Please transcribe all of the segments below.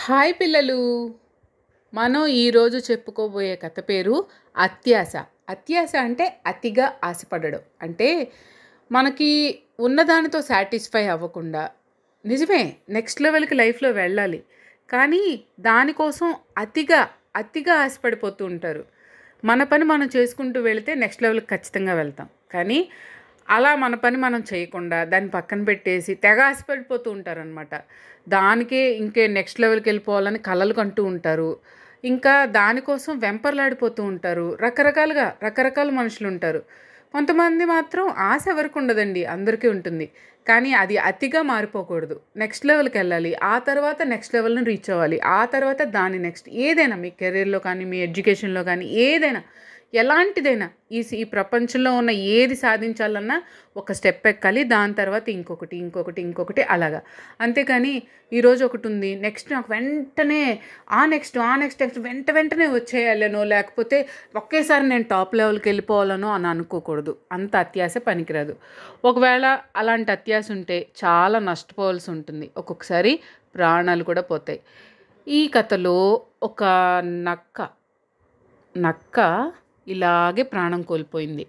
Hi పిల్లలు. మనం ఈరోజు చెప్పుకోబోయే కథ పేరు అత్యాశ. అత్యాశ అంటే అతిగా ఆశపడడం. అంటే మనకి ఉన్నదానితో సాటిస్ఫై అవ్వకుండా, నిజమే, నెక్స్ట్ లెవెల్కి లైఫ్లో వెళ్ళాలి, కానీ దానికోసం అతిగా ఆశపడిపోతూ ఉంటారు. మన పని మనం చేసుకుంటూ వెళితే నెక్స్ట్ లెవెల్కి ఖచ్చితంగా వెళ్తాం. కానీ అలా మన పని మనం చేయకుండా దాన్ని పక్కన పెట్టేసి తెగ ఆశపడిపోతూ ఉంటారనమాట. దానికే ఇంకే నెక్స్ట్ లెవెల్కి వెళ్ళిపోవాలని కలలు కంటూ ఉంటారు. ఇంకా దానికోసం వెంపర్లాడిపోతూ ఉంటారు. రకరకాల మనుషులు ఉంటారు. కొంతమంది మాత్రం ఆశ ఎవరికి ఉండదండి, అందరికీ ఉంటుంది. కానీ అది అతిగా మారిపోకూడదు. నెక్స్ట్ లెవెల్కి వెళ్ళాలి, ఆ తర్వాత నెక్స్ట్ లెవెల్ని రీచ్ అవ్వాలి, ఆ తర్వాత దాని నెక్స్ట్ ఏదైనా మీ కెరీర్లో కానీ మీ ఎడ్యుకేషన్లో కానీ ఏదైనా ఎలాంటిదైనా ఈ ప్రపంచంలో ఉన్న ఏది సాధించాలన్నా ఒక స్టెప్ ఎక్కాలి, దాని తర్వాత ఇంకొకటి అలాగా. అంతేకాని ఈరోజు ఒకటి ఉంది, నెక్స్ట్ నాకు వెంటనే నెక్స్ట్ వెంటనే వచ్చేయాలనో లేకపోతే ఒకేసారి నేను టాప్ లెవెల్కి వెళ్ళిపోవాలనో అని అనుకోకూడదు. అంత అత్యాశ పనికిరాదు. ఒకవేళ అలాంటి అత్యాశ ఉంటే చాలా నష్టపోవాల్సి ఉంటుంది. ఒక్కొక్కసారి ప్రాణాలు కూడా పోతాయి. ఈ కథలో ఒక నక్క ఇలాగే ప్రాణం కోల్పోయింది.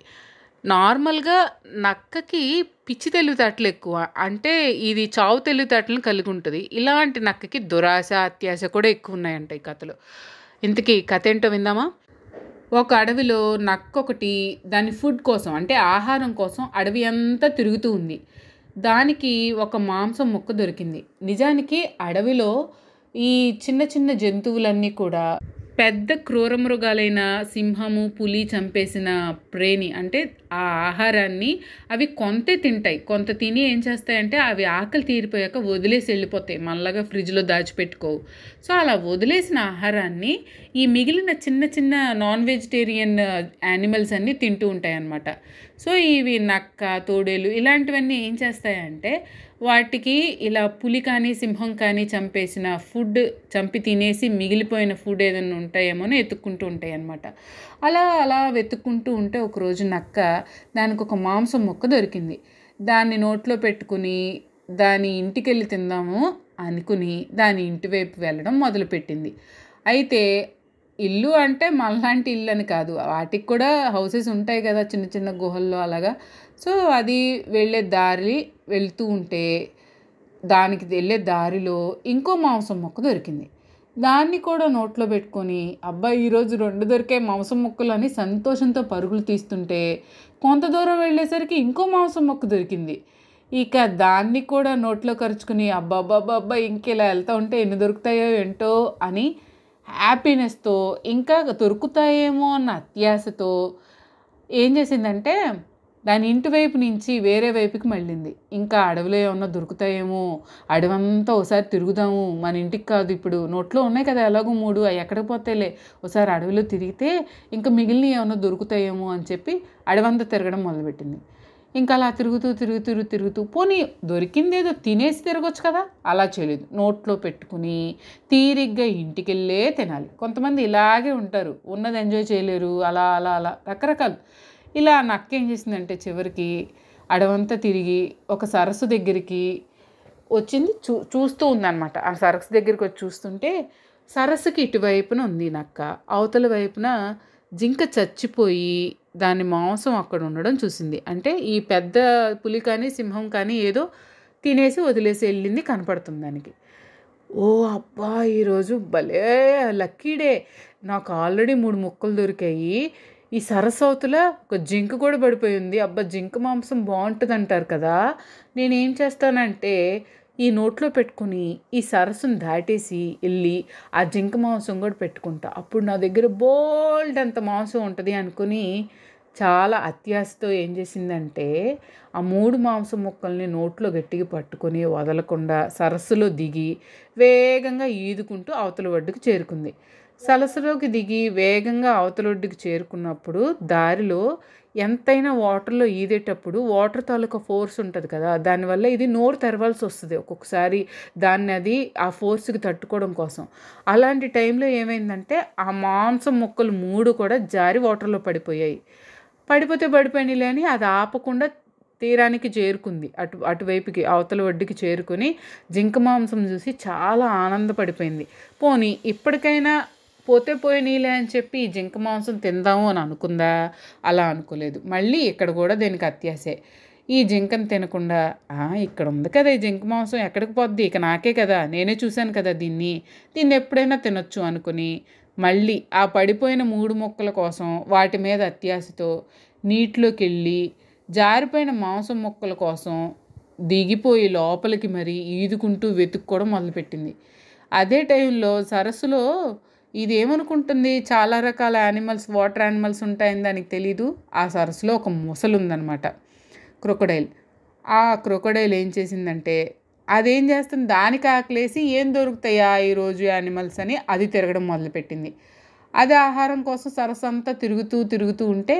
నార్మల్గా నక్కకి పిచ్చి తెలివితేటలు ఎక్కువ, అంటే ఇది చావు తెలివితేటలను కలిగి ఉంటుంది. ఇలాంటి నక్కకి దురాశ అత్యాశ కూడా ఎక్కువ ఉన్నాయంట ఈ కథలో. ఇంతకీ కథ ఏంటో విందామా? ఒక అడవిలో నక్క ఒకటి దాని ఫుడ్ కోసం, అంటే ఆహారం కోసం అడవి అంతా తిరుగుతూ ఉంది. దానికి ఒక మాంసం ముక్క దొరికింది. నిజానికి అడవిలో ఈ చిన్న చిన్న జంతువులన్నీ కూడా పెద్ద క్రూర మృగాలైన సింహము పులి చంపేసిన ప్రేని, అంటే ఆ ఆహారాన్ని అవి కొంతే తింటాయి. కొంత తిని ఏం చేస్తాయంటే అవి ఆకలి తీరిపోయాక వదిలేసి వెళ్ళిపోతాయి, మళ్ళాగా ఫ్రిడ్జ్లో దాచిపెట్టుకోవు. సో అలా వదిలేసిన ఆహారాన్ని ఈ మిగిలిన చిన్న చిన్న నాన్ వెజిటేరియన్ యానిమల్స్ అన్నీ తింటూ ఉంటాయి అన్నమాట. సో ఇవి నక్క తోడేలు ఇలాంటివన్నీ ఏం చేస్తాయంటే వాటికి ఇలా పులి కానీ సింహం కానీ చంపేసిన ఫుడ్ చంపి తినేసి మిగిలిపోయిన ఫుడ్ ఏదైనా ఉంటాయేమో అని వెతుక్కుంటూ ఉంటాయి అన్నమాట. అలా వెతుక్కుంటూ ఉంటే ఒకరోజు నక్క దానికి ఒక మాంసం ముక్క దొరికింది. దాన్ని నోట్లో పెట్టుకుని దాని ఇంటికి వెళ్ళి తిందాము అనుకుని దాని ఇంటి వైపు వెళ్ళడం మొదలుపెట్టింది. అయితే ఇల్లు అంటే మనలాంటి ఇల్లు అని కాదు, వాటికి కూడా హౌసెస్ ఉంటాయి కదా చిన్న చిన్న గుహల్లో అలాగా. సో అది వెళ్తూ ఉంటే దానికి వెళ్ళే దారిలో ఇంకో మాంసం ముక్క దొరికింది. దాన్ని కూడా నోట్లో పెట్టుకొని అబ్బాయి ఈరోజు 2 దొరికే మాంసం ముక్కలు అని సంతోషంతో పరుగులు తీస్తుంటే కొంత దూరం వెళ్ళేసరికి ఇంకో మాంసం ముక్క దొరికింది. ఇక దాన్ని కూడా నోట్లో కరుచుకుని అబ్బాబ్బాబ్బా ఇంకెలా వెళ్తూ ఉంటే ఎన్ని దొరుకుతాయో ఏంటో అని హ్యాపీనెస్తో, ఇంకా దొరుకుతాయేమో అన్న అత్యాశతో ఏం చేసిందంటే దాని ఇంటి వైపు నుంచి వేరే వైపుకి మళ్ళింది. ఇంకా అడవిలో ఏమన్నా దొరుకుతాయేమో, అడవంతా ఒకసారి తిరుగుదాము, మన ఇంటికి కాదు, ఇప్పుడు నోట్లో ఉన్నాయి కదా ఎలాగో 3 అవి ఎక్కడికి పోతాయిలే, ఒకసారి అడవిలో తిరిగితే ఇంకా మిగిలిన ఏమన్నా దొరుకుతాయేమో అని చెప్పి అడవంతా తిరగడం మొదలుపెట్టింది. ఇంకా అలా తిరుగుతూ పోనీ దొరికిందేదో తినేసి తిరగొచ్చు కదా, అలా చేయలేదు. నోట్లో పెట్టుకుని తీరిగ్గా ఇంటికెళ్ళే తినాలి. కొంతమంది ఇలాగే ఉంటారు, ఉన్నది ఎంజాయ్ చేయలేరు, అలా రకరకాలు. ఇలా నక్క ఏం చేసిందంటే చివరికి అడవంతా తిరిగి ఒక సరస్సు దగ్గరికి వచ్చింది. చూస్తూ ఉందన్నమాట. ఆ సరస్సు దగ్గరికి వచ్చి చూస్తుంటే సరస్సుకి ఇటువైపున ఉంది నక్క, అవతల వైపున జింక చచ్చిపోయి దాని మాంసం అక్కడ ఉండడం చూసింది. అంటే ఈ పెద్ద పులి కానీ సింహం కానీ ఏదో తినేసి వదిలేసి వెళ్ళింది కనపడుతుంది దానికి. ఓ అబ్బా, ఈరోజు భలే లక్కీ డే, నాకు ఆల్రెడీ 3 ముక్కలు దొరికాయి, ఈ సరస్సు అవతల ఒక జింక కూడా పడిపోయి ఉంది. అబ్బా, జింక మాంసం బాగుంటుంది అంటారు కదా, నేనేం చేస్తానంటే ఈ నోట్లో పెట్టుకుని ఈ సరస్సును దాటేసి వెళ్ళి ఆ జింక మాంసం కూడా పెట్టుకుంటా, అప్పుడు నా దగ్గర బోల్డ్ అంత మాంసం ఉంటుంది అనుకుని చాలా అత్యాశతో ఏం చేసిందంటే ఆ 3 మాంసం ముక్కల్ని నోట్లో గట్టిగా పట్టుకొని వదలకుండా సరస్సులో దిగి వేగంగా ఈదుకుంటూ అవతల ఒడ్డుకు చేరుకుంది. సరస్సులోకి దిగి వేగంగా అవతల ఒడ్డుకు చేరుకున్నప్పుడు దారిలో ఎంతైనా వాటర్లో ఈదేటప్పుడు వాటర్ తాలూకా ఫోర్స్ ఉంటుంది కదా, దానివల్ల ఇది నోరు తెరవాల్సి వస్తుంది ఒక్కొక్కసారి, దాన్ని అది ఆ ఫోర్స్కి తట్టుకోవడం కోసం. అలాంటి టైంలో ఏమైందంటే ఆ మాంసం ముక్కలు 3 కూడా జారి వాటర్లో పడిపోయాయి. పడిపోయినలే అని అది ఆపకుండా తీరానికి చేరుకుంది. అటువైపుకి అవతల ఒడ్డుకి చేరుకొని జింక మాంసం చూసి చాలా ఆనందపడిపోయింది. పోనీ ఇప్పటికైనా పోతే పోయినీలే అని చెప్పి ఈ జింక మాంసం తిందాము అని అనుకుందా? అలా అనుకోలేదు. మళ్ళీ ఇక్కడ కూడా దీనికి అత్యాసే. ఈ జింకను తినకుండా ఇక్కడ ఉంది కదా ఈ జింక మాంసం ఎక్కడికి పోద్ది, ఇక నాకే కదా, నేనే చూశాను కదా దీన్ని ఎప్పుడైనా తినొచ్చు అనుకుని మళ్ళీ ఆ పడిపోయిన 3 ముక్కల కోసం వాటి మీద అత్యాశతో నీటిలోకి వెళ్ళి జారిపోయిన మాంసం ముక్కల కోసం దిగిపోయి లోపలికి మరి ఈదుకుంటూ వెతుక్కోవడం మొదలుపెట్టింది. అదే టైంలో సరస్సులో ఇది ఏమనుకుంటుంది, చాలా రకాల యానిమల్స్, వాటర్ యానిమల్స్ ఉంటాయని దానికి తెలీదు. ఆ సరస్సులో ఒక ముసలి ఉందన్నమాట, క్రొకడైల్. ఆ క్రొకడైల్ ఏం చేసిందంటే అదేం చేస్తుంది, దానికి ఆకలేసి ఏం దొరుకుతాయా ఈరోజు యానిమల్స్ అని అది తిరగడం మొదలుపెట్టింది. అది ఆహారం కోసం సరస్సు అంతా తిరుగుతూ ఉంటే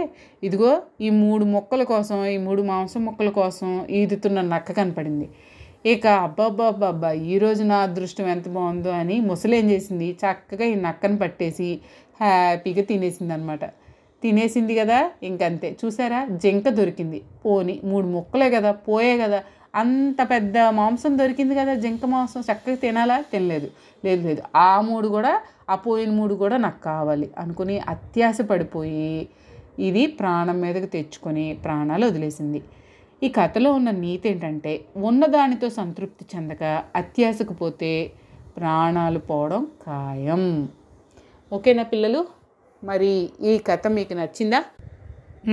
ఇదిగో ఈ 3 మొక్కల కోసం, ఈ 3 మాంసం మొక్కల కోసం ఈదుతున్న నక్క కనపడింది. ఇక అబ్బాబ్బాబ్బా ఈరోజు నా అదృష్టం ఎంత బాగుందో అని ముసలి ఏం చేసింది, చక్కగా ఈ నక్కను పట్టేసి హ్యాపీగా తినేసింది అనమాట. తినేసింది కదా, ఇంకంతే. చూసారా, జింక దొరికింది. పోని 3 ముక్కలే కదా, పోయే కదా, అంత పెద్ద మాంసం దొరికింది కదా, జింక మాంసం చక్కగా తినాలా? తినలేదు. లేదు ఆ 3 కూడా, ఆ పోయిన 3 కూడా నాకు కావాలి అనుకుని అత్యాశ పడిపోయి ఇది ప్రాణం మీదకి తెచ్చుకొని ప్రాణాలు వదిలేసింది. ఈ కథలో ఉన్న నీతి ఏంటంటే, ఉన్నదానితో సంతృప్తి చెందక అత్యాశకు పోతే ప్రాణాలు పోవడం ఖాయం. ఓకేనా పిల్లలు? మరి ఈ కథ మీకు నచ్చిందా?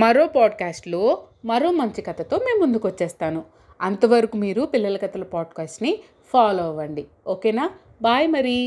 మరో పాడ్కాస్ట్లో మరో మంచి కథతో మేము ముందుకు వచ్చేస్తాను. అంతవరకు మీరు పిల్లల కథల పాడ్కాస్ట్ని ఫాలో అవ్వండి. ఓకేనా? బాయ్ మరి.